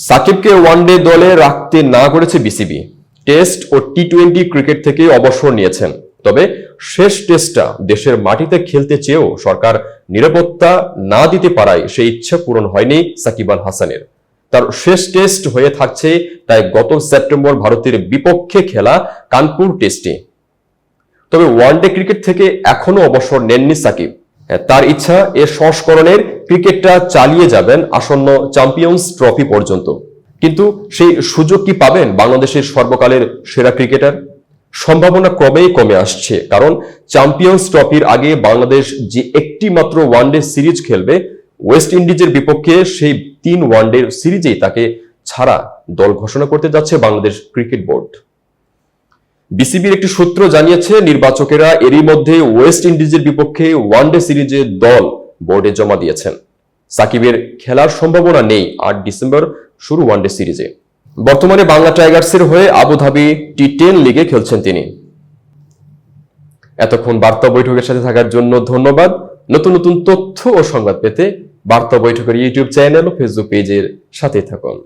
সাকিবকে ওয়ানডে দলে রাখতে না করেছে বিসিবি। টেস্ট ও টি-20 ক্রিকেট থেকে অবসর নিয়েছেন। তবে শেষ টেস্টটা দেশের মাটিতে খেলতে চেয়েও সরকার নিরাপত্তা না দিতে পারায় সেই ইচ্ছা পূরণ হয়নি সাকিব আল হাসানের। তার শেষ টেস্ট হয়ে থাকছে তাই গত সেপ্টেম্বর ভারতের বিপক্ষে খেলা কানপুর টেস্টে। তবে ওয়ানডে ক্রিকেট থেকে এখনো অবসর নেননি সাকিব। তার ইচ্ছা এ সংস্করণের ক্রিকেটটা চালিয়ে যাবেন আসন্ন চ্যাম্পিয়ন্স ট্রফি পর্যন্ত। কিন্তু সেই সুযোগ কি পাবেন বাংলাদেশের সর্বকালের সেরা ক্রিকেটার? সম্ভাবনা ক্রমেই কমে আসছে, কারণ চ্যাম্পিয়ন্স ট্রফির আগে বাংলাদেশ যে একটি মাত্র ওয়ানডে সিরিজ খেলবে ওয়েস্ট ইন্ডিজের বিপক্ষে, সেই 3 ওয়ানডে সিরিজেই তাকে ছাড়া দল ঘোষণা করতে যাচ্ছে বাংলাদেশ ক্রিকেট বোর্ড। বিসিবির একটি সূত্র জানিয়েছে নির্বাচকেরা এরই মধ্যে ওয়েস্ট ইন্ডিজের বিপক্ষে ওয়ানডে সিরিজে দল বোর্ডে জমা দিয়েছেন। সাকিবের খেলার সম্ভাবনা নেই 8 ডিসেম্বর শুরু ওয়ানডে সিরিজে। বর্তমানে বাংলা টাইগার্সের হয়ে আবুধাবি টি10 লিগে খেলছেন তিনি। এতক্ষণ বার্তা বৈঠকের সাথে থাকার জন্য ধন্যবাদ। নতুন নতুন তথ্য ও সংবাদ পেতে বার্তা বৈঠকের ইউটিউব চ্যানেল ও ফেসবুক পেজের সাথে থাকুন।